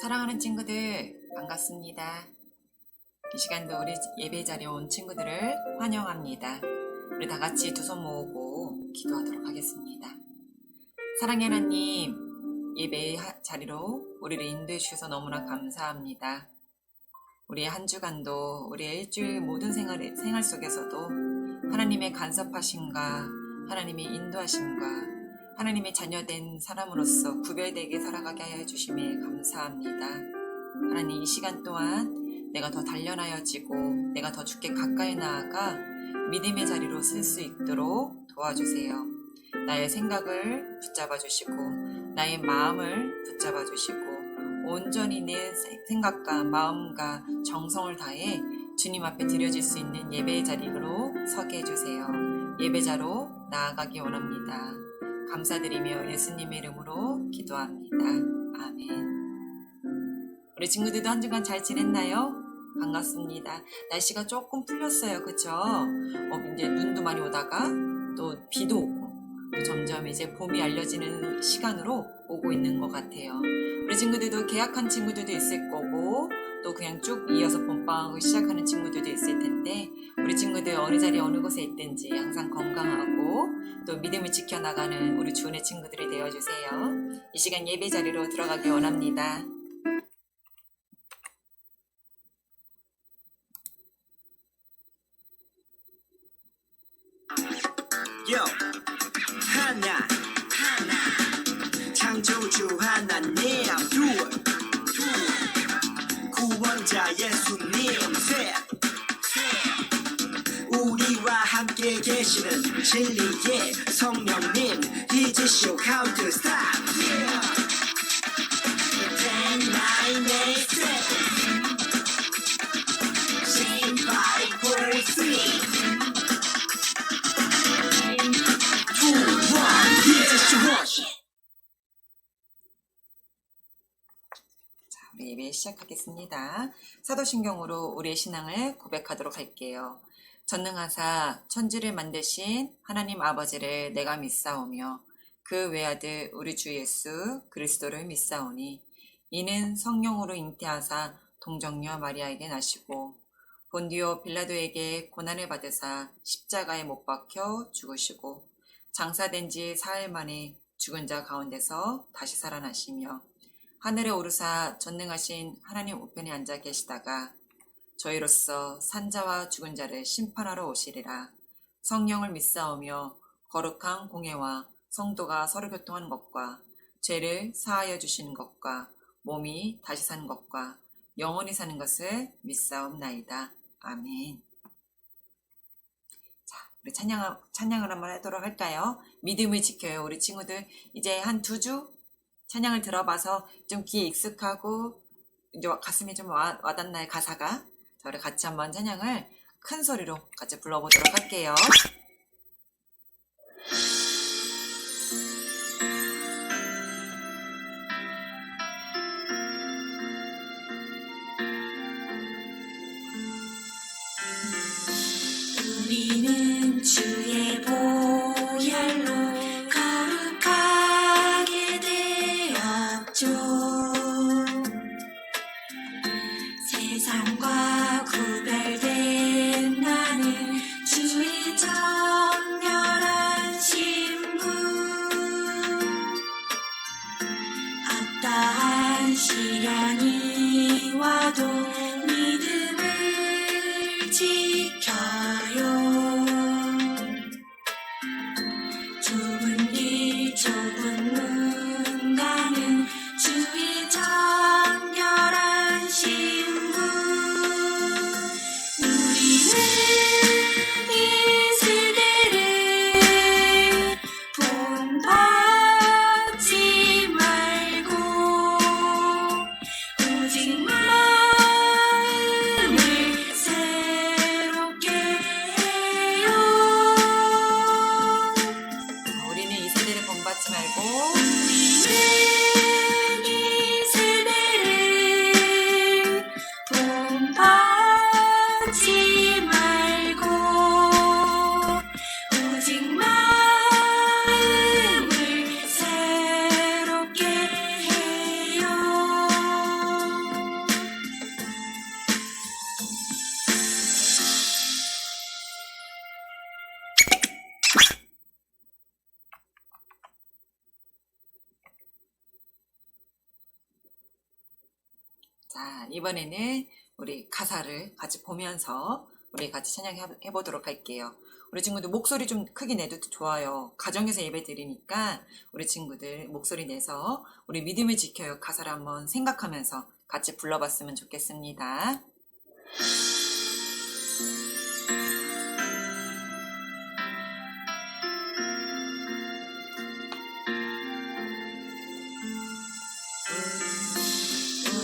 사랑하는 친구들, 반갑습니다. 이 시간도 우리 예배 자리에 온 친구들을 환영합니다. 우리 다 같이 두 손 모으고 기도하도록 하겠습니다. 사랑의 하나님, 예배 자리로 우리를 인도해 주셔서 너무나 감사합니다. 우리의 한 주간도 우리의 일주일 모든 생활 속에서도 하나님의 간섭하심과 하나님의 인도하심과 하나님의 자녀된 사람으로서 구별되게 살아가게 하여 주심에 감사합니다. 하나님, 이 시간 동안 내가 더 단련하여지고 내가 더 주께 가까이 나아가 믿음의 자리로 쓸 수 있도록 도와주세요. 나의 생각을 붙잡아 주시고 나의 마음을 붙잡아 주시고 온전히 내 생각과 마음과 정성을 다해 주님 앞에 드려질 수 있는 예배의 자리로 서게 해주세요. 예배자로 나아가기 원합니다. 감사드리며 예수님의 이름으로 기도합니다. 아멘. 우리 친구들도 한 주간 잘 지냈나요? 반갑습니다. 날씨가 조금 풀렸어요. 그쵸? 이제 눈도 많이 오다가 또 비도 오고 또 점점 이제 봄이 알려지는 시간으로 오고 있는 것 같아요. 우리 친구들도 개학한 친구들도 있을 거고 또 그냥 쭉 이어서 봄방학을 시작하는 친구들도 있을 텐데 우리 친구들 어느 자리에 어느 곳에 있든지 항상 건강하고 또 믿음을 지켜나가는 우리 주은의 친구들이 되어주세요. 이 시간 예배 자리로 들어가기 원합니다. 하나 창조주 하나님 둘 구원자 예수님 셋 우리와 함께 계시는 진리의 성령님 He just show how to stop 10, 9, 8, 7 6, 5, 4, 3 우리 예배 시작하겠습니다. 사도신경으로 우리의 신앙을 고백하도록 할게요. 전능하사 천지를 만드신 하나님 아버지를 내가 믿사오며 그 외아들 우리 주 예수 그리스도를 믿사오니 이는 성령으로 잉태하사 동정녀 마리아에게 나시고 본디오 빌라도에게 고난을 받으사 십자가에 못 박혀 죽으시고 장사된 지 사흘 만에 죽은 자 가운데서 다시 살아나시며 하늘에 오르사 전능하신 하나님 우편에 앉아 계시다가 저희로서 산자와 죽은 자를 심판하러 오시리라. 성령을 믿사오며 거룩한 공회와 성도가 서로 교통하는 것과 죄를 사하여 주시는 것과 몸이 다시 사는 것과 영원히 사는 것을 믿사옵나이다. 아멘. 자, 우리 찬양을 한번 하도록 할까요? 믿음을 지켜요. 우리 친구들 이제 한 2주 찬양을 들어봐서 좀 귀에 익숙하고 이제 가슴에 좀 와닿나요, 가사가? 자, 우리 같이 한번 찬양을 큰 소리로 같이 불러보도록 할게요. 우리는 주의 보혈로 거룩하게 되었죠. 세상과 구별된 나는 주의 정결한 신부. 어떠한 시련이 와도 믿음을 지켜요. 좁은 길 좁은 문 가는 주의 정결한 신부. 우리는 이 세대를 본받지 말고 오직 마음을 새로 자, 이번에는 우리 가사를 같이 보면서 우리 같이 찬양해 보도록 할게요. 우리 친구들 목소리 좀 크게 내도 좋아요. 가정에서 예배 드리니까 우리 친구들 목소리 내서 우리 믿음을 지켜요. 가사를 한번 생각하면서 같이 불러봤으면 좋겠습니다.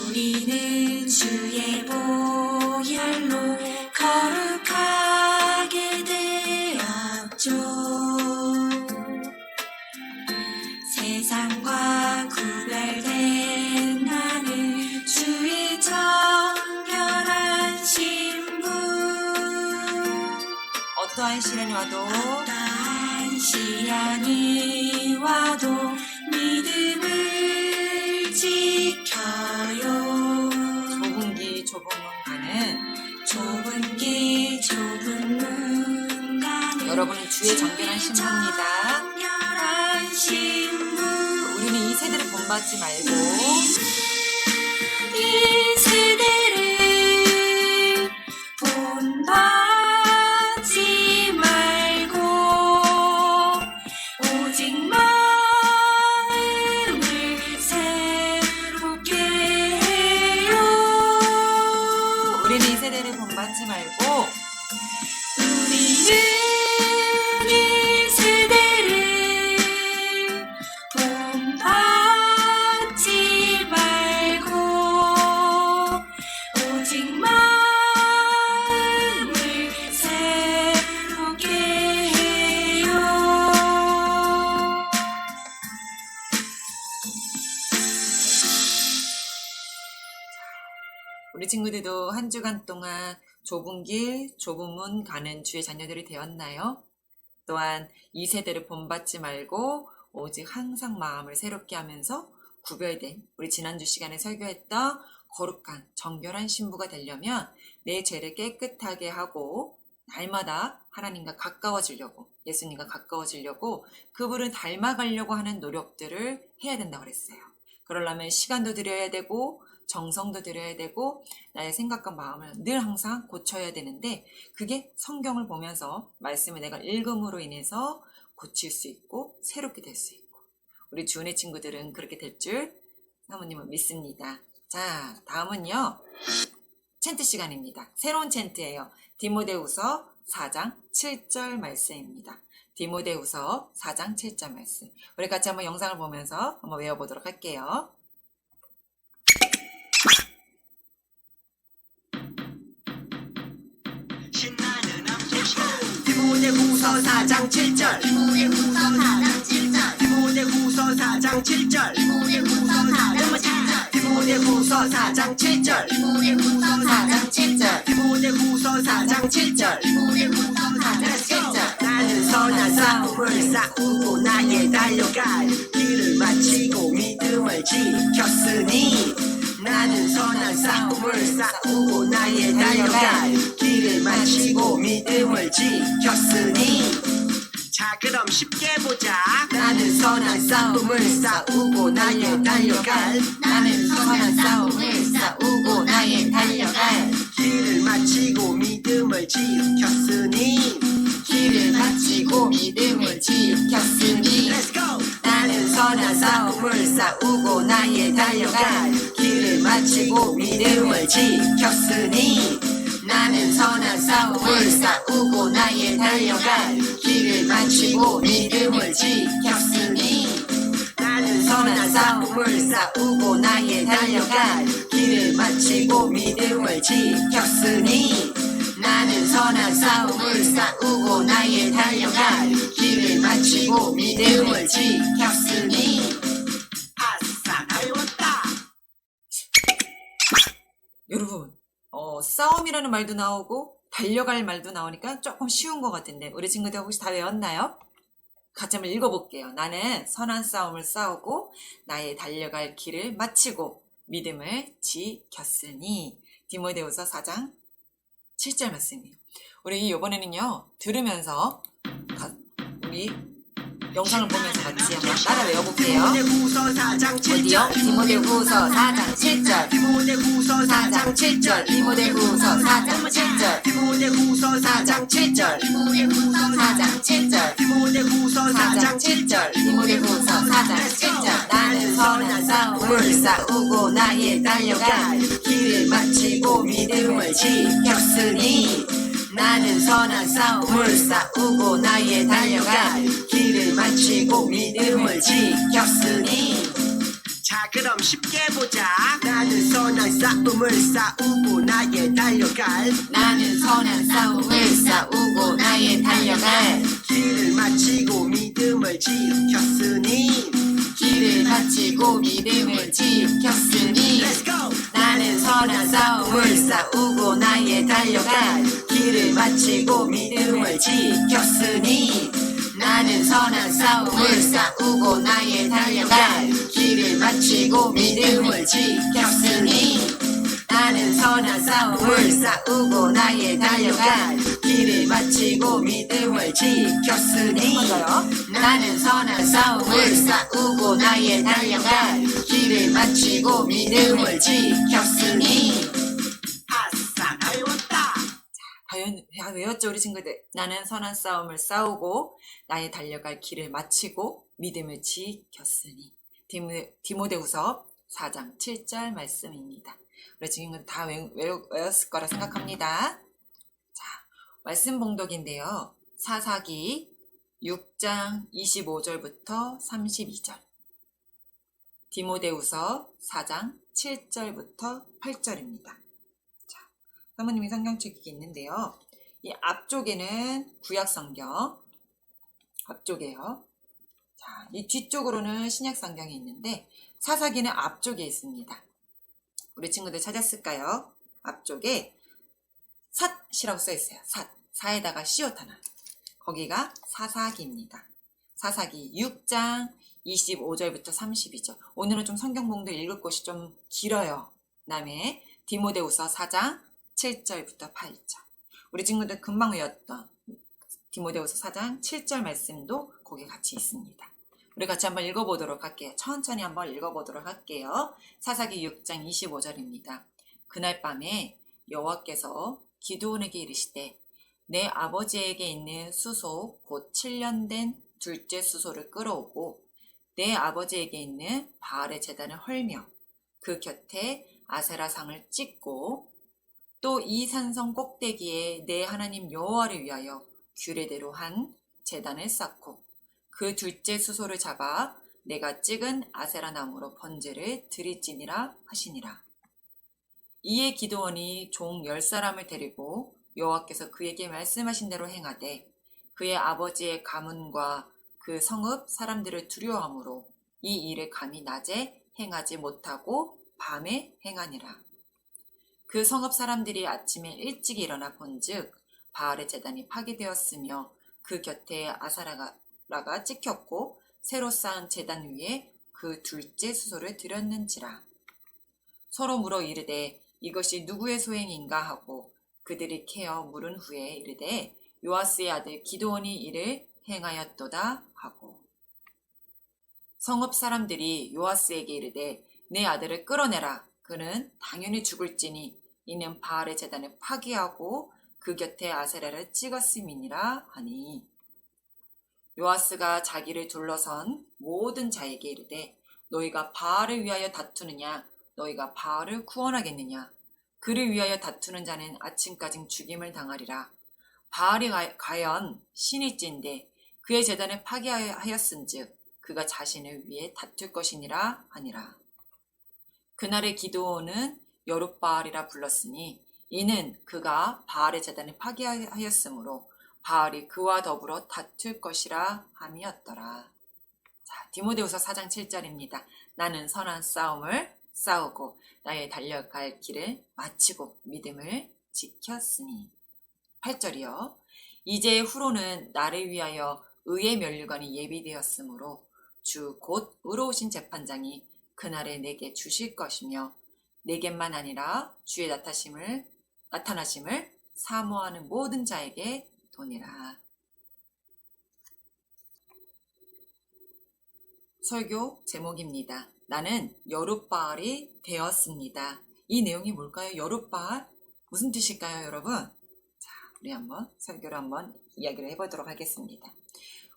우리는 주의 보혈로 거룩하게 되었죠. 세상과 구별된 나는 주의 정결한 신부. 어떠한 시련이 와도 어떠한 시련이 와도 믿음을 지켜요. 좁은 길 좁은 문 가는 좁은 길 좁은 문 가는 여러분은 주의 정결한 신부입니다. 정결한 신부. 우리는 이 세대를 본받지 말고 이 세대를 본받지 말고 오직 마음을 새롭게 해요. 우리는 이 세대를 본받지 말고 우리는 이 세대를 본받지 말고 오직 마음을 새롭게 해요. 우리 친구들도 한 주간 동안 좁은 길, 좁은 문 가는 주의 자녀들이 되었나요? 또한 이 세대를 본받지 말고 오직 항상 마음을 새롭게 하면서 구별된 우리 지난주 시간에 설교했던 거룩한 정결한 신부가 되려면 내 죄를 깨끗하게 하고 날마다 하나님과 가까워지려고 예수님과 가까워지려고 그분을 닮아가려고 하는 노력들을 해야 된다고 그랬어요. 그러려면 시간도 들여야 되고 정성도 들여야 되고 나의 생각과 마음을 늘 항상 고쳐야 되는데 그게 성경을 보면서 말씀을 내가 읽음으로 인해서 고칠 수 있고 새롭게 될 수 있고 우리 주은의 친구들은 그렇게 될 줄 사모님은 믿습니다. 자, 다음은요. 챈트 시간입니다. 새로운 챈트예요. 디모데후서 4장 7절 말씀입니다. 디모데후서 4장 7절 말씀. 우리 같이 한번 영상을 보면서 한번 외워보도록 할게요. 신나는 암송 시간 디모데후서 4장 7절 디모데후서 4장 7절 디모데후서 4장 7절 디모데후서 4장 7절 디모데후서 4장 7절 디모데후서 4장 7절 디모데후서 4장 7절 디모데후서 4장 7절 나는 선한 싸움을 싸우고 나의 달려갈 길을 마치고 믿음을 지켰으니 나는 선한 싸움을 싸우고 나의 달려갈 길을 마치고 믿음을 지켰으니 자 그럼 쉽게 보자 나는 선한 싸움을 싸우고 나의 달려갈 나는 선한 싸움을 싸우고 나의 달려갈 길을 마치고 믿음을 지켰으니 길을 마치고 믿음을 지켰으니 Let's go! 나는 선한 싸움을 싸우고 나의 달려갈 길을 마치고 믿음을 지켰으니 나는 선한 싸움을 싸우고 나의 달려갈 길을 마치고 믿음을 지켰으니 나는 선한 싸움을 싸우고 나의 달려갈 길을 마치고 믿음을 지켰으니 나는 선한 싸움을 싸우고 나의 달려갈 길을 마치고 믿음을 지켰으니 아싸 다 외웠다 여러분 싸움이라는 말도 나오고 달려갈 말도 나오니까 조금 쉬운 것 같은데 우리 친구들 혹시 다 외웠나요? 같이 한번 읽어볼게요. 나는 선한 싸움을 싸우고 나의 달려갈 길을 마치고 믿음을 지켰으니 디모데후서 4장 7절 말씀이에요. 우리 이번에는요 들으면서 우리 영상을 보면서 같이 한번 따라 외워볼게요. 디모데후서 4장 어디요? 7절 디모데후서 4장 7절. 디모데후서 4장 7절. 디모데후서 4장 7절. 디모데후서 4장 7절 디모데후서 4장 7절. 디모데후서 4장 7절 디모데후서 4장 7절. 나는 선한 싸움을 싸우고 나의 달려갈 길을 마치고 믿음을 지켰으니 나는 선한 싸움을 싸우고 나의 달려갈 길을 마치고 믿음을 지켰으니. 자 그럼 쉽게 보자 나는 선한 싸움을 싸우고 나의 달려갈 나는 선한 싸움을 싸우고 나의 달려갈 길을 마치고 믿음을 지켰으니 길을 마치고 믿음을 지켰으니 Let's go! 나는 선한 싸움을 싸우고 나의 달려갈 길을 마치고 믿음을 지켰으니 나는 선한 싸움을 싸우고 나의 달려갈 길을 마치고 믿음을 지켰으니 나는 선한 싸움을 싸우고 나의 달려갈 길을 마치고 믿음을 지켰으니 나는 선한 싸움을 싸우고 나의 달려갈 길을 마치고 믿음을 지켰으니. 아싸 다 외웠다 다 외웠죠 우리 친구들. 나는 선한 싸움을 싸우고 나의 달려갈 길을 마치고 믿음을 지켰으니. 디모데후서 4장 7절 말씀입니다. 우리 친구들 다 외웠을 거라 생각합니다. 자, 말씀 봉독인데요. 사사기 6장 25절부터 32절. 디모데후서 4장 7절부터 8절입니다. 자, 사모님이 성경책이 있는데요. 이 앞쪽에는 구약성경, 앞쪽에요. 자, 이 뒤쪽으로는 신약성경이 있는데 사사기는 앞쪽에 있습니다. 우리 친구들 찾았을까요? 앞쪽에 삿이라고 써 있어요. 삿. 사에다가 시옷 하나. 거기가 사사기입니다. 사사기 6장 25절부터 32절. 오늘은 좀 성경봉도 읽을 곳이 좀 길어요. 그다음에 디모데후서 4장 7절부터 8절. 우리 친구들 금방 외웠던 디모데후서 4장 7절 말씀도 거기 같이 있습니다. 우리 같이 한번 읽어보도록 할게요. 천천히 한번 읽어보도록 할게요. 사사기 6장 25절입니다. 그날 밤에 여호와께서 기드온에게 이르시되 내 아버지에게 있는 수소 곧 7년 된 둘째 수소를 끌어오고 내 아버지에게 있는 바알의 제단을 헐며 그 곁에 아세라상을 찍고 또 이 산성 꼭대기에 내 하나님 여호와를 위하여 규례대로 한 제단을 쌓고 그 둘째 수소를 잡아 내가 찍은 아세라 나무로 번제를 드릴지니라 하시니라. 이에 기드온이 종 10사람을 데리고 여호와께서 그에게 말씀하신 대로 행하되 그의 아버지의 가문과 그 성읍 사람들을 두려워하므로 이 일을 감히 낮에 행하지 못하고 밤에 행하니라. 그 성읍 사람들이 아침에 일찍 일어나 본즉 바알의 제단이 파괴되었으며 그 곁에 아사라가 찍혔고 새로 쌓은 제단 위에 그 둘째 수소를 들였는지라. 서로 물어 이르되 이것이 누구의 소행인가 하고 그들이 캐어 물은 후에 이르되 요아스의 아들 기드온이 이를 행하였도다 하고 성읍 사람들이 요아스에게 이르되 내 아들을 끌어내라. 그는 당연히 죽을지니 이는 바알의 제단을 파괴하고 그 곁에 아세라를 찍었음이니라 하니 요아스가 자기를 둘러선 모든 자에게 이르되 너희가 바알을 위하여 다투느냐 너희가 바알을 구원하겠느냐 그를 위하여 다투는 자는 아침까지 죽임을 당하리라. 바알이 과연 신일진데 그의 제단을 파괴하였은즉 그가 자신을 위해 다툴 것이니라 하니라. 그날의 기드온은 여룻바알이라 불렀으니 이는 그가 바알의 제단을 파괴하였으므로 바알이 그와 더불어 다툴 것이라 함이었더라. 자, 디모데후서 4장 7절입니다. 나는 선한 싸움을 싸우고 나의 달려갈 길을 마치고 믿음을 지켰으니. 8절이요. 이제 후로는 나를 위하여 의의 면류관이 예비되었으므로 주 곧 의로우신 재판장이 그날에 내게 주실 것이며 내게만 아니라 주의 나타나심을 사모하는 모든 자에게 도니라. 설교 제목입니다. 나는 여룻바알이 되었습니다. 이 내용이 뭘까요? 여룻바알? 무슨 뜻일까요, 여러분? 자, 우리 한번 설교를 한번 이야기를 해보도록 하겠습니다.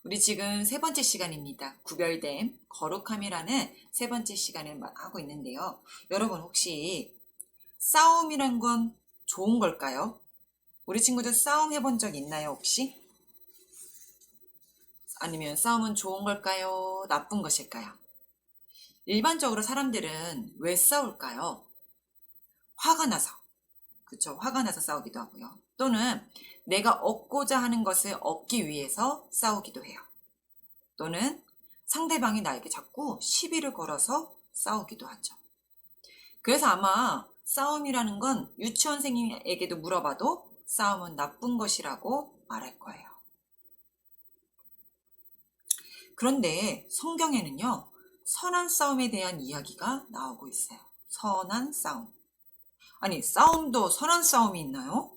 우리 지금 세 번째 시간입니다. 구별됨, 거룩함이라는 세 번째 시간을 하고 있는데요. 여러분 혹시 싸움이란 건 좋은 걸까요? 우리 친구들 싸움 해본 적 있나요, 혹시? 아니면 싸움은 좋은 걸까요? 나쁜 것일까요? 일반적으로 사람들은 왜 싸울까요? 화가 나서. 그쵸? 화가 나서 싸우기도 하고요. 또는 내가 얻고자 하는 것을 얻기 위해서 싸우기도 해요. 또는 상대방이 나에게 자꾸 시비를 걸어서 싸우기도 하죠. 그래서 아마 싸움이라는 건 유치원생에게도 물어봐도 싸움은 나쁜 것이라고 말할 거예요. 그런데 성경에는요, 선한 싸움에 대한 이야기가 나오고 있어요. 선한 싸움. 아니, 싸움도 선한 싸움이 있나요?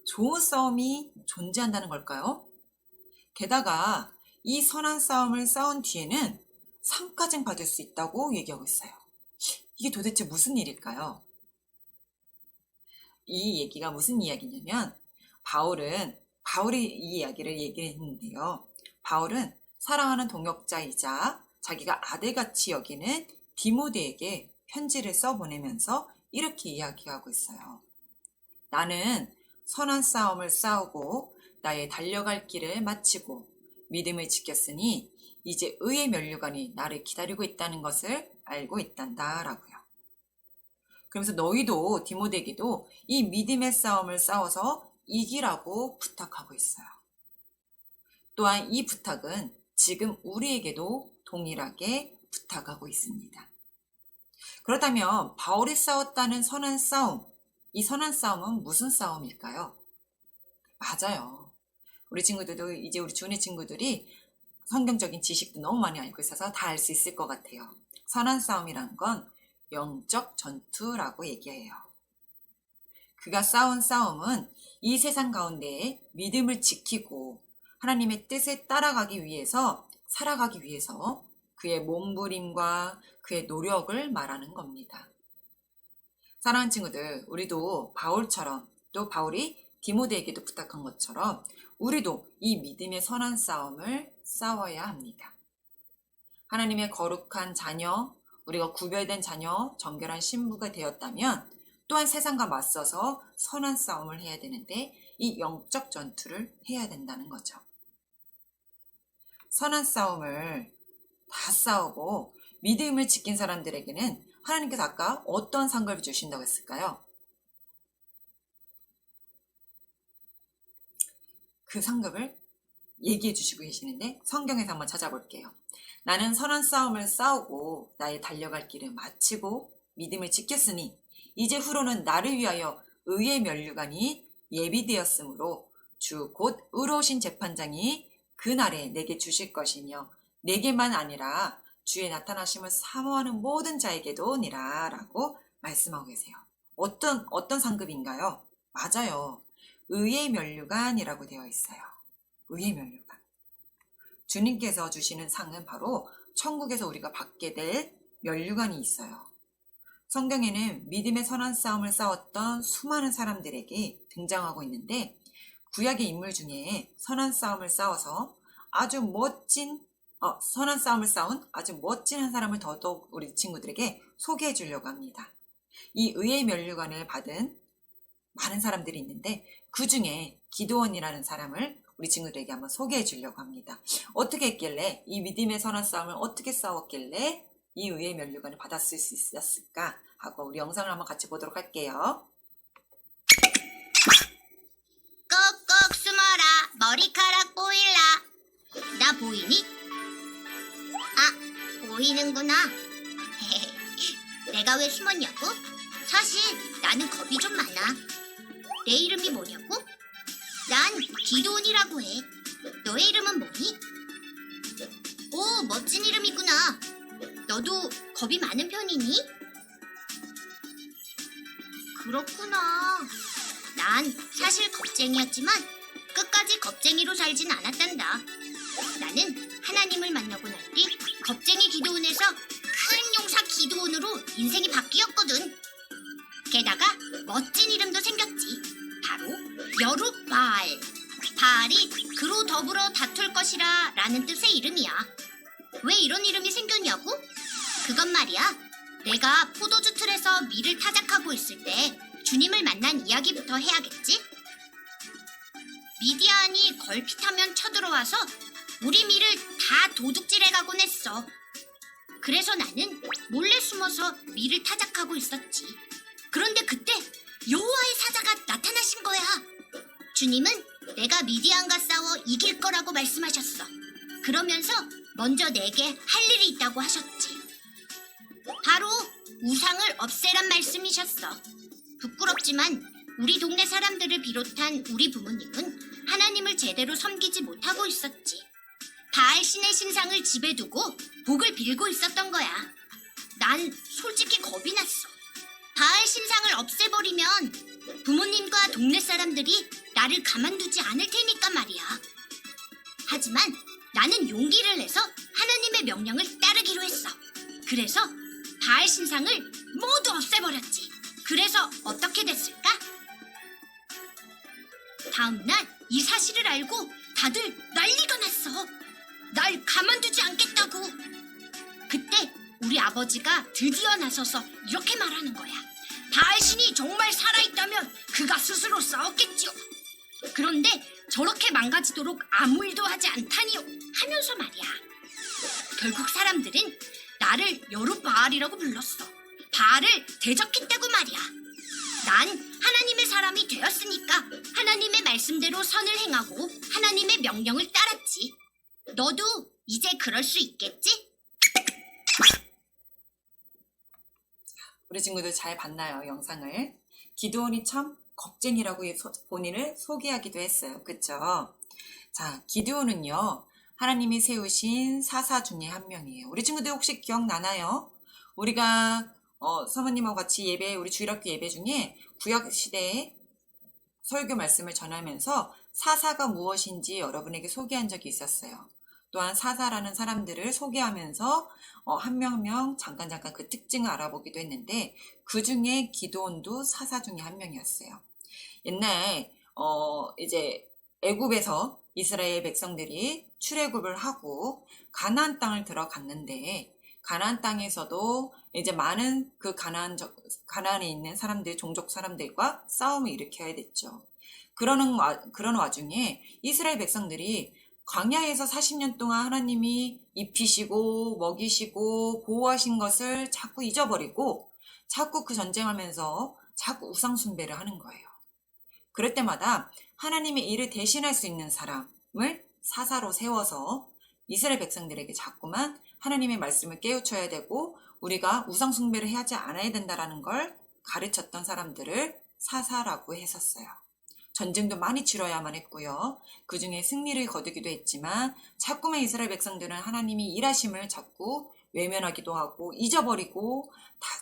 좋은 싸움이 존재한다는 걸까요? 게다가 이 선한 싸움을 싸운 뒤에는 상까지 받을 수 있다고 얘기하고 있어요. 이게 도대체 무슨 일일까요? 이 얘기가 무슨 이야기냐면 바울이 이 이야기를 얘기했는데요. 바울은 사랑하는 동역자이자 자기가 아들같이 여기는 디모데에게 편지를 써보내면서 이렇게 이야기하고 있어요. 나는 선한 싸움을 싸우고 나의 달려갈 길을 마치고 믿음을 지켰으니 이제 의의 면류관이 나를 기다리고 있다는 것을 알고 있단다 라고요. 그러면서 너희도 디모데에게도 이 믿음의 싸움을 싸워서 이기라고 부탁하고 있어요. 또한 이 부탁은 지금 우리에게도 동일하게 부탁하고 있습니다. 그렇다면 바울이 싸웠다는 선한 싸움, 이 선한 싸움은 무슨 싸움일까요? 맞아요. 우리 친구들도 이제 우리 주은이 친구들이 성경적인 지식도 너무 많이 알고 있어서 다 알 수 있을 것 같아요. 선한 싸움이란 건 영적 전투라고 얘기해요. 그가 싸운 싸움은 이 세상 가운데에 믿음을 지키고 하나님의 뜻을 따라가기 위해서, 살아가기 위해서 그의 몸부림과 그의 노력을 말하는 겁니다. 사랑하는 친구들, 우리도 바울처럼, 또 바울이 디모데에게도 부탁한 것처럼 우리도 이 믿음의 선한 싸움을 싸워야 합니다. 하나님의 거룩한 자녀, 우리가 구별된 자녀, 정결한 신부가 되었다면 또한 세상과 맞서서 선한 싸움을 해야 되는데 이 영적 전투를 해야 된다는 거죠. 선한 싸움을 다 싸우고 믿음을 지킨 사람들에게는 하나님께서 아까 어떤 상급을 주신다고 했을까요? 그 상급을 얘기해 주시고 계시는데 성경에서 한번 찾아볼게요. 나는 선한 싸움을 싸우고 나의 달려갈 길을 마치고 믿음을 지켰으니 이제 후로는 나를 위하여 의의 면류관이 예비되었으므로 주 곧 의로우신 재판장이 그날에 내게 주실 것이며 내게만 아니라 주의 나타나심을 사모하는 모든 자에게도니라 라고 말씀하고 계세요. 어떤 상급인가요? 맞아요. 의의 면류관이라고 되어 있어요. 의의 면류관. 주님께서 주시는 상은 바로 천국에서 우리가 받게 될 면류관이 있어요. 성경에는 믿음의 선한 싸움을 싸웠던 수많은 사람들에게 등장하고 있는데 구약의 인물 중에 선한 싸움을 싸워서 선한 싸움을 싸운 아주 멋진 한 사람을 더더욱 우리 친구들에게 소개해 주려고 합니다. 이 의의 면류관을 받은 많은 사람들이 있는데 그 중에 기드온이라는 사람을 우리 친구들에게 한번 소개해 주려고 합니다. 어떻게 했길래, 이 믿음의 선한 싸움을 어떻게 싸웠길래 이 의의 면류관을 받았을 수 있었을까 하고 우리 영상을 한번 같이 보도록 할게요. 꼭꼭 숨어라 머리카락 보일라. 나 보이니? 아, 보이는구나. 내가 왜 숨었냐고? 사실 나는 겁이 좀 많아. 내 이름이 뭐냐고? 난 기도온이라고 해. 너의 이름은 뭐니? 오, 멋진 이름이구나. 너도 겁이 많은 편이니? 그렇구나. 난 사실 겁쟁이였지만 끝까지 겁쟁이로 살진 않았단다. 나는 하나님을 만나고 난 뒤 겁쟁이 기드온에서 큰 용사 기드온으로 인생이 바뀌었거든. 게다가 멋진 이름도 생겼지. 바로 여룻바알. 바알이 그로 더불어 다툴 것이라 라는 뜻의 이름이야. 왜 이런 이름이 생겼냐고? 그건 말이야, 내가 포도주 틀에서 밀을 타작하고 있을 때 주님을 만난 이야기부터 해야겠지? 미디안이 걸핏하면 쳐들어와서 우리 밀을 다 도둑질해가곤 했어. 그래서 나는 몰래 숨어서 밀을 타작하고 있었지. 그런데 그때 여호와의 사자가 나타나신 거야. 주님은 내가 미디안과 싸워 이길 거라고 말씀하셨어. 그러면서 먼저 내게 할 일이 있다고 하셨지. 바로 우상을 없애란 말씀이셨어. 부끄럽지만 우리 동네 사람들을 비롯한 우리 부모님은 하나님을 제대로 섬기지 못하고 있었지. 바알 신의 신상을 집에 두고 복을 빌고 있었던 거야. 난 솔직히 겁이 났어. 바알 신상을 없애버리면 부모님과 동네 사람들이 나를 가만두지 않을 테니까 말이야. 하지만 나는 용기를 내서 하나님의 명령을 따르기로 했어. 그래서 바알 신상을 모두 없애버렸지. 그래서 어떻게 됐을까? 다음날 이 사실을 알고 다들 난리가 났어. 날 가만두지 않겠다고. 그때 우리 아버지가 드디어 나서서 이렇게 말하는 거야. 바알신이 정말 살아있다면 그가 스스로 싸웠겠지요. 그런데 저렇게 망가지도록 아무 일도 하지 않다니요 하면서 말이야. 결국 사람들은 나를 여룻바알이라고 불렀어. 바알을 대적했다고 말이야. 난 하나님의 사람이 되었으니까 하나님의 말씀대로 선을 행하고 하나님의 명령을 따랐지. 너도 이제 그럴 수 있겠지? 우리 친구들 잘 봤나요, 영상을? 기드온이 참 겁쟁이라고 본인을 소개하기도 했어요. 그쵸? 자, 기드온은요, 하나님이 세우신 사사 중에 한 명이에요. 우리 친구들 혹시 기억나나요? 우리가 사모님하고 같이 우리 주일학교 예배 중에 구약시대의 설교 말씀을 전하면서 사사가 무엇인지 여러분에게 소개한 적이 있었어요. 또한 사사라는 사람들을 소개하면서 한 명 잠깐 그 특징을 알아보기도 했는데, 그 중에 기드온도 사사 중에 한 명이었어요. 옛날 이제 애굽에서 이스라엘 백성들이 출애굽을 하고 가나안 땅을 들어갔는데, 가나안 땅에서도 이제 많은 그 가나안에 있는 사람들, 종족 사람들과 싸움을 일으켜야 됐죠. 그런 와중에 이스라엘 백성들이 광야에서 40년 동안 하나님이 입히시고 먹이시고 보호하신 것을 자꾸 잊어버리고 자꾸 그 전쟁하면서 자꾸 우상 숭배를 하는 거예요. 그럴 때마다 하나님의 일을 대신할 수 있는 사람을 사사로 세워서 이스라엘 백성들에게 자꾸만 하나님의 말씀을 깨우쳐야 되고 우리가 우상 숭배를 하지 않아야 된다라는 걸 가르쳤던 사람들을 사사라고 했었어요. 전쟁도 많이 치러야만 했고요. 그 중에 승리를 거두기도 했지만 자꾸만 이스라엘 백성들은 하나님이 일하심을 자꾸 외면하기도 하고 잊어버리고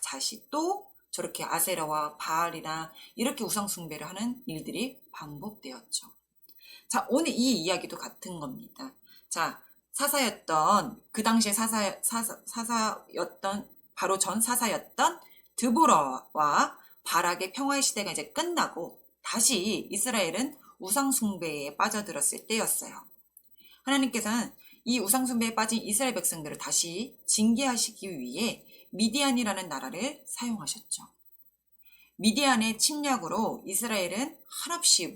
다시 또 저렇게 아세라와 바알이나 이렇게 우상 숭배를 하는 일들이 반복되었죠. 자, 오늘 이 이야기도 같은 겁니다. 자, 사사였던 그 당시에 사사였던 바로 전 사사였던 드보라와 바락의 평화의 시대가 이제 끝나고 다시 이스라엘은 우상 숭배에 빠져들었을 때였어요. 하나님께서는 이 우상 숭배에 빠진 이스라엘 백성들을 다시 징계하시기 위해 미디안이라는 나라를 사용하셨죠. 미디안의 침략으로 이스라엘은 한없이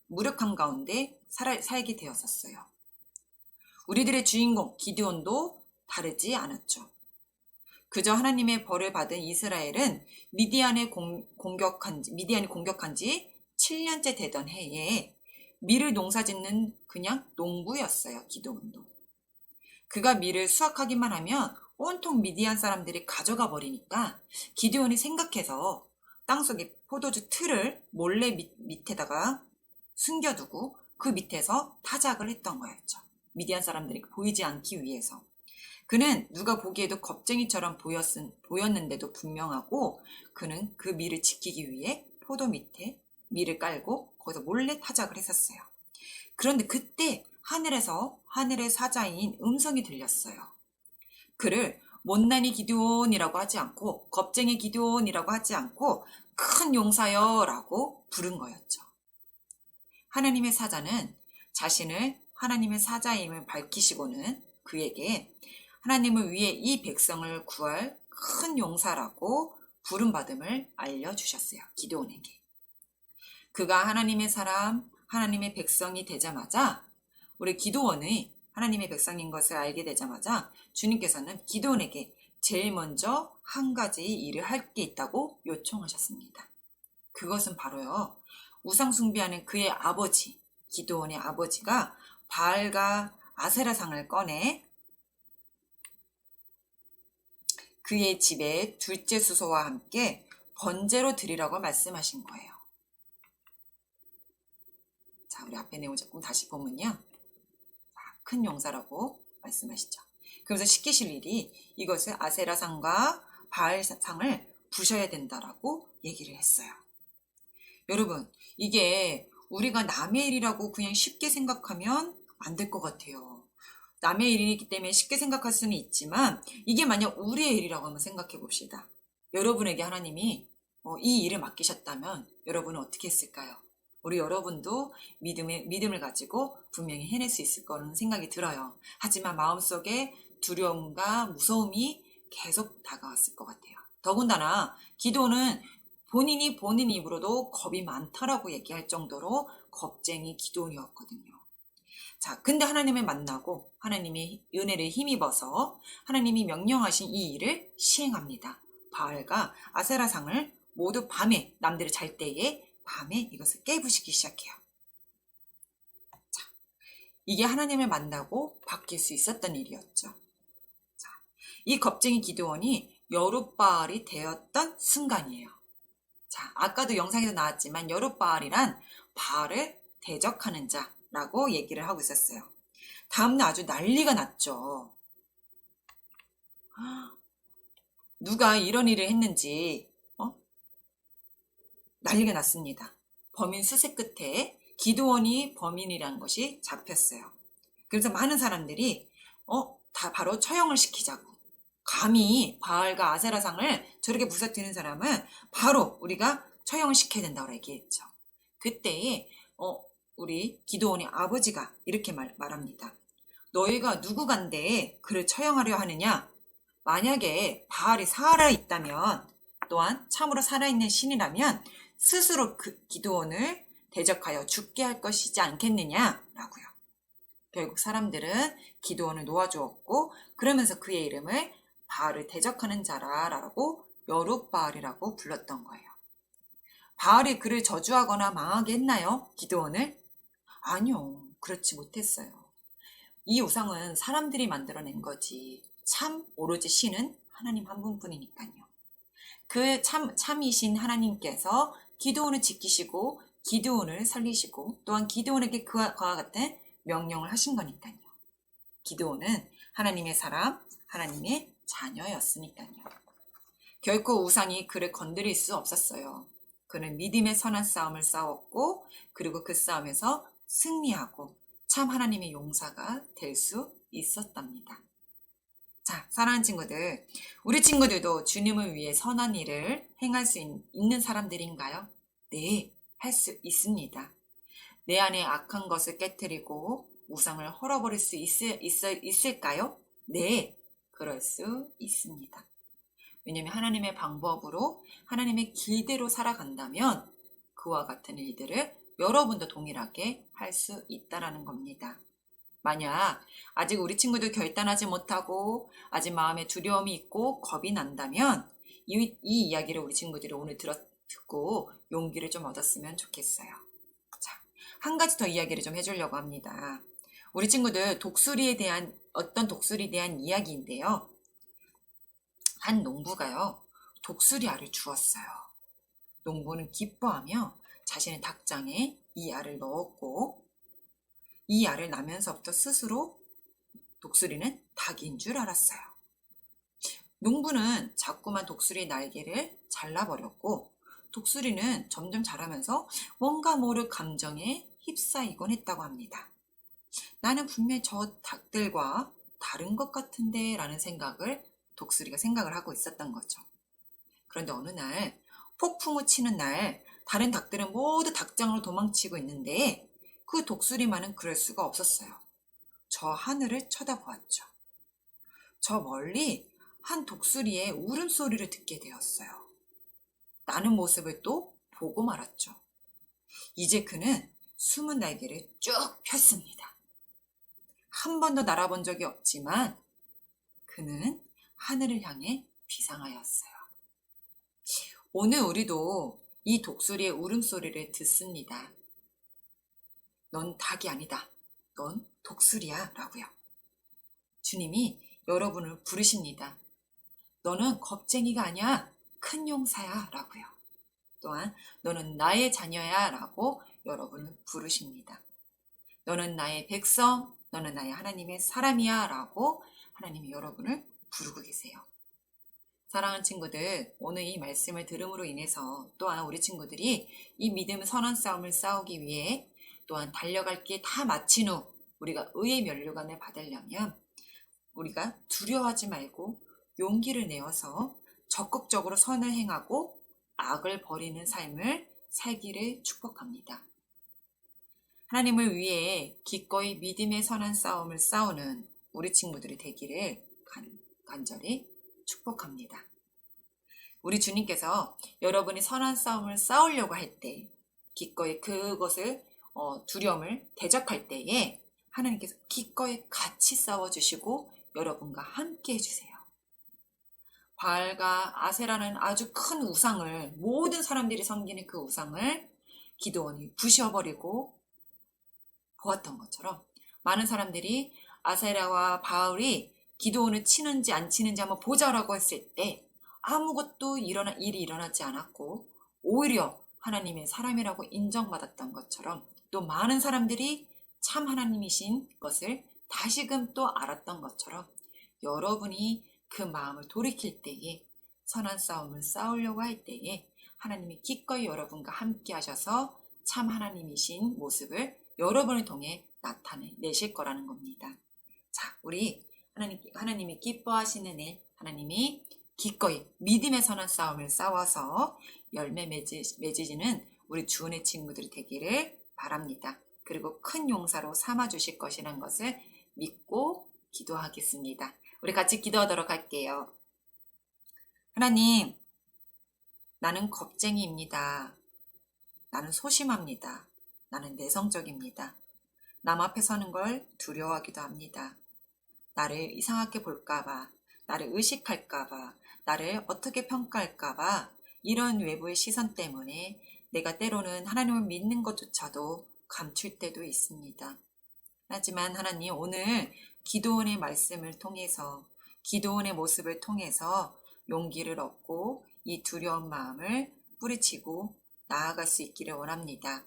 무력함 가운데 살게 되었었어요. 우리들의 주인공 기드온도 다르지 않았죠. 그저 하나님의 벌을 받은 이스라엘은 미디안이 공격한 지 7년째 되던 해에 밀을 농사짓는 그냥 농부였어요. 기드온도. 그가 밀을 수확하기만 하면 온통 미디안 사람들이 가져가 버리니까 기드온이 생각해서 땅속에 포도주 틀을 몰래 밑에다가 숨겨두고 그 밑에서 타작을 했던 거였죠. 미디안 사람들이 보이지 않기 위해서. 그는 누가 보기에도 겁쟁이처럼 보였는데도 분명하고 그는 그 밀을 지키기 위해 포도 밑에 밀을 깔고 거기서 몰래 타작을 했었어요. 그런데 그때 하늘의 사자인 음성이 들렸어요. 그를 못난이 기드온이라고 하지 않고 겁쟁이 기드온이라고 하지 않고 큰 용사여라고 부른 거였죠. 하나님의 사자는 자신을 하나님의 사자임을 밝히시고는 그에게 하나님을 위해 이 백성을 구할 큰 용사라고 부름받음을 알려주셨어요. 기드온에게. 그가 하나님의 사람, 하나님의 백성이 되자마자 우리 기드온의 하나님의 백성인 것을 알게 되자마자 주님께서는 기드온에게 제일 먼저 한 가지 일을 할 게 있다고 요청하셨습니다. 그것은 바로요. 우상 숭배하는 그의 아버지, 기드온의 아버지가 바알과 아세라상을 꺼내 그의 집에 둘째 수소와 함께 번제로 드리라고 말씀하신 거예요. 자, 우리 앞에 내용 조금 다시 보면요. 큰 용사라고 말씀하시죠. 그래서 시키실 일이 이것을 아세라상과 바알상을 부셔야 된다라고 얘기를 했어요. 여러분, 이게 우리가 남의 일이라고 그냥 쉽게 생각하면 안 될 것 같아요. 남의 일이기 때문에 쉽게 생각할 수는 있지만 이게 만약 우리의 일이라고 한번 생각해 봅시다. 여러분에게 하나님이 이 일을 맡기셨다면 여러분은 어떻게 했을까요? 우리 여러분도 믿음을 가지고 분명히 해낼 수 있을 거라는 생각이 들어요. 하지만 마음속에 두려움과 무서움이 계속 다가왔을 것 같아요. 더군다나 기도는 본인이 본인 입으로도 겁이 많다라고 얘기할 정도로 겁쟁이 기도원이었거든요. 자, 근데 하나님을 만나고 하나님의 은혜를 힘입어서 하나님이 명령하신 이 일을 시행합니다. 바알과 아세라상을 모두 밤에 남들이 잘 때에 밤에 이것을 깨부시기 시작해요. 자, 이게 하나님을 만나고 바뀔 수 있었던 일이었죠. 자, 이 겁쟁이 기드온이 여룻바알이 되었던 순간이에요. 자, 아까도 영상에서 나왔지만 여룻바알이란 바알을 대적하는 자라고 얘기를 하고 있었어요. 다음날 아주 난리가 났죠. 누가 이런 일을 했는지 난리가 났습니다. 범인 수색 끝에 기드온이 범인이라는 것이 잡혔어요. 그래서 많은 사람들이 다 바로 처형을 시키자고. 감히 바알과 아세라상을 저렇게 부서뜨리는 사람은 바로 우리가 처형을 시켜야 된다고 얘기했죠. 그때에 우리 기드온의 아버지가 이렇게 말합니다. 너희가 누구간데 그를 처형하려 하느냐? 만약에 바알이 살아있다면 또한 참으로 살아있는 신이라면 스스로 그 기드온을 대적하여 죽게 할 것이지 않겠느냐라고요. 결국 사람들은 기드온을 놓아주었고 그러면서 그의 이름을 바알을 대적하는 자라라고 여룻바알이라고 불렀던 거예요. 바알이 그를 저주하거나 망하게 했나요? 기드온을? 아니요. 그렇지 못했어요. 이 우상은 사람들이 만들어낸 거지. 참 오로지 신은 하나님 한 분뿐이니까요. 그 참이신 하나님께서 기드온을 지키시고 기드온을 살리시고 또한 기드온에게 그와 같은 명령을 하신 거니까요. 기드온은 하나님의 사람, 하나님의 자녀였으니까요. 결코 우상이 그를 건드릴 수 없었어요. 그는 믿음의 선한 싸움을 싸웠고 그리고 그 싸움에서 승리하고 참 하나님의 용사가 될 수 있었답니다. 자, 사랑하는 친구들, 우리 친구들도 주님을 위해 선한 일을 행할 수 있는 사람들인가요? 네, 할 수 있습니다. 내 안에 악한 것을 깨트리고 우상을 헐어버릴 수 있을까요? 네, 그럴 수 있습니다. 왜냐하면 하나님의 방법으로 하나님의 길대로 살아간다면 그와 같은 일들을 여러분도 동일하게 할 수 있다라는 겁니다. 만약 아직 우리 친구들 결단하지 못하고 아직 마음에 두려움이 있고 겁이 난다면 이 이야기를 우리 친구들이 오늘 듣고 용기를 좀 얻었으면 좋겠어요. 자, 한 가지 더 이야기를 좀 해주려고 합니다. 우리 친구들 어떤 독수리에 대한 이야기인데요. 한 농부가요, 독수리 알을 주었어요. 농부는 기뻐하며 자신의 닭장에 이 알을 넣었고 이 알을 나면서부터 스스로 독수리는 닭인 줄 알았어요. 농부는 자꾸만 독수리의 날개를 잘라버렸고 독수리는 점점 자라면서 뭔가 모를 감정에 휩싸이곤 했다고 합니다. 나는 분명히 저 닭들과 다른 것 같은데 라는 생각을 독수리가 생각을 하고 있었던 거죠. 그런데 어느 날 폭풍우 치는 날 다른 닭들은 모두 닭장으로 도망치고 있는데 그 독수리만은 그럴 수가 없었어요. 저 하늘을 쳐다보았죠. 저 멀리 한 독수리의 울음소리를 듣게 되었어요. 나는 모습을 또 보고 말았죠. 이제 그는 숨은 날개를 쭉 폈습니다. 한 번도 날아본 적이 없지만 그는 하늘을 향해 비상하였어요. 오늘 우리도 이 독수리의 울음소리를 듣습니다. 넌 닭이 아니다. 넌 독수리야 라고요. 주님이 여러분을 부르십니다. 너는 겁쟁이가 아니야. 큰 용사야 라고요. 또한 너는 나의 자녀야 라고 여러분을 부르십니다. 너는 나의 백성, 너는 나의 하나님의 사람이야 라고 하나님이 여러분을 부르고 계세요. 사랑하는 친구들, 오늘 이 말씀을 들음으로 인해서 또한 우리 친구들이 이 믿음의 선한 싸움을 싸우기 위해 또한 달려갈 길 다 마친 후 우리가 의의 면류관을 받으려면 우리가 두려워하지 말고 용기를 내어서 적극적으로 선을 행하고 악을 버리는 삶을 살기를 축복합니다. 하나님을 위해 기꺼이 믿음의 선한 싸움을 싸우는 우리 친구들이 되기를 간절히 축복합니다. 우리 주님께서 여러분이 선한 싸움을 싸우려고 할 때 기꺼이 그것을 두려움을 대적할 때에 하나님께서 기꺼이 같이 싸워주시고 여러분과 함께 해주세요. 바알과 아세라는 아주 큰 우상을 모든 사람들이 섬기는 그 우상을 기드온이 부셔버리고 보았던 것처럼 많은 사람들이 아세라와 바알이 기드온을 치는지 안 치는지 한번 보자라고 했을 때 아무것도 일이 일어나지 않았고 오히려 하나님의 사람이라고 인정받았던 것처럼 또 많은 사람들이 참 하나님이신 것을 다시금 또 알았던 것처럼 여러분이 그 마음을 돌이킬 때에 선한 싸움을 싸우려고 할 때에 하나님이 기꺼이 여러분과 함께 하셔서 참 하나님이신 모습을 여러분을 통해 나타내실 거라는 겁니다. 자, 우리 하나님이 기뻐하시는 일, 하나님이 기꺼이 믿음의 선한 싸움을 싸워서 열매 맺으시는 우리 주은의 친구들이 되기를 바랍니다. 그리고 큰 용사로 삼아주실 것이라는 것을 믿고 기도하겠습니다. 우리 같이 기도하도록 할게요. 하나님, 나는 겁쟁이입니다. 나는 소심합니다. 나는 내성적입니다. 남 앞에 서는 걸 두려워하기도 합니다. 나를 이상하게 볼까봐, 나를 의식할까봐, 나를 어떻게 평가할까봐 이런 외부의 시선 때문에 내가 때로는 하나님을 믿는 것조차도 감출 때도 있습니다. 하지만 하나님, 오늘 기드온의 말씀을 통해서 기드온의 모습을 통해서 용기를 얻고 이 두려운 마음을 뿌리치고 나아갈 수 있기를 원합니다.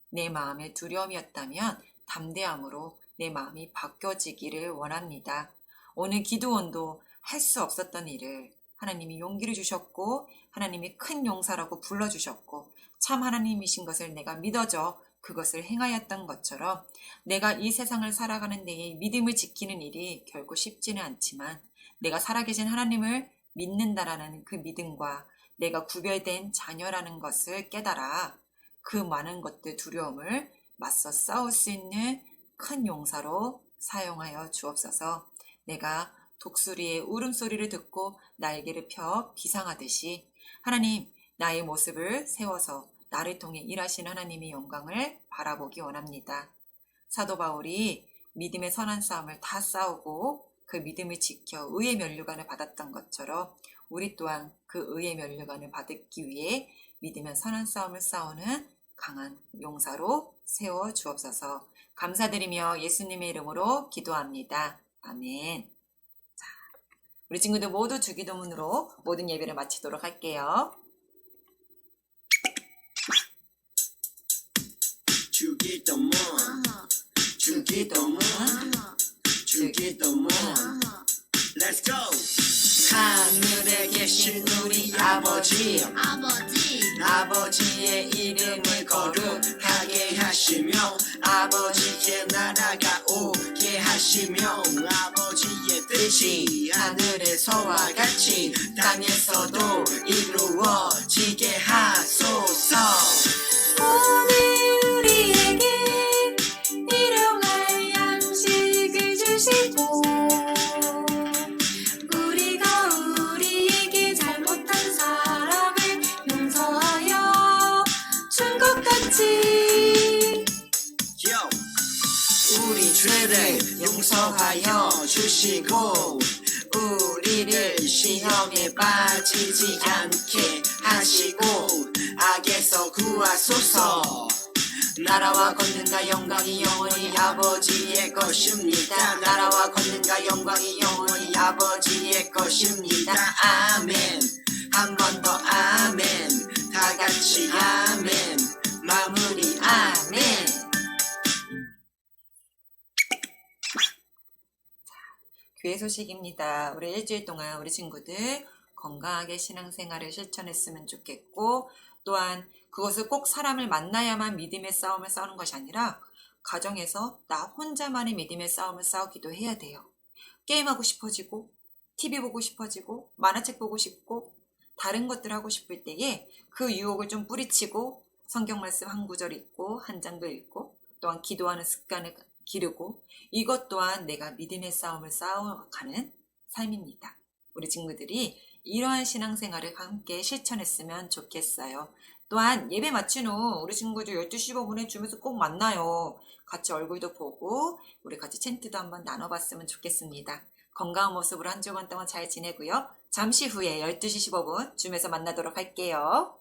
내 마음의 두려움이었다면 담대함으로 내 마음이 바뀌어지기를 원합니다. 오늘 기드온도 할 수 없었던 일을 하나님이 용기를 주셨고 하나님이 큰 용사라고 불러주셨고 참 하나님이신 것을 내가 믿어져 그것을 행하였던 것처럼 내가 이 세상을 살아가는 데에 믿음을 지키는 일이 결코 쉽지는 않지만 내가 살아계신 하나님을 믿는다라는 그 믿음과 내가 구별된 자녀라는 것을 깨달아 그 많은 것들 두려움을 맞서 싸울 수 있는 큰 용사로 사용하여 주옵소서. 내가 독수리의 울음소리를 듣고 날개를 펴 비상하듯이 하나님 나의 모습을 세워서 나를 통해 일하신 하나님의 영광을 바라보기 원합니다. 사도 바울이 믿음의 선한 싸움을 다 싸우고 그 믿음을 지켜 의의 면류관을 받았던 것처럼 우리 또한 그 의의 면류관을 받기 위해 믿음의 선한 싸움을 싸우는 강한 용사로 세워 주옵소서. 감사드리며 예수님의 이름으로 기도합니다. 아멘. 자, 우리 친구들 모두 주기도문으로 모든 예배를 마치도록 할게요. 주기도문 주기도문 주기도문 Let's go 하늘에 계신 우리 아버지 아버지의 이름을 거룩하게 하시며 아버지의 나라가 오게 하시며 아버지의 되지 하늘에서와 같이 땅에서도 이루어지게 하소서. 오늘 우리에게 일용할 양식을 주시고 우리가 우리에게 잘못한 사람을 용서하여 준 것 같이 Yo. 우리 죄를 용서하여 주시고 우리를 시험에 빠지지 않게 하시고 악에서 구하소서. 나라와 권능과 영광이 영원히 아버지의 것입니다. 나라와 권능과 영광이 영원히 아버지의 것입니다. 아멘. 한 번 더 아멘. 다 같이 아멘. 마무리 아멘. 교회 소식입니다. 우리 일주일 동안 우리 친구들 건강하게 신앙생활을 실천했으면 좋겠고, 또한 그것을 꼭 사람을 만나야만 믿음의 싸움을 싸우는 것이 아니라 가정에서 나 혼자만의 믿음의 싸움을 싸우기도 해야 돼요. 게임하고 싶어지고 TV 보고 싶어지고 만화책 보고 싶고 다른 것들 하고 싶을 때에 그 유혹을 좀 뿌리치고 성경 말씀 한 구절 읽고 한 장도 읽고 또한 기도하는 습관을 기르고, 이것 또한 내가 믿음의 싸움을 싸워가는 삶입니다. 우리 친구들이 이러한 신앙생활을 함께 실천했으면 좋겠어요. 또한 예배 마친 후 우리 친구들 12시 15분에 줌에서 꼭 만나요. 같이 얼굴도 보고 우리 같이 챈트도 한번 나눠봤으면 좋겠습니다. 건강한 모습으로 한 주간 동안 잘 지내고요. 잠시 후에 12시 15분 줌에서 만나도록 할게요.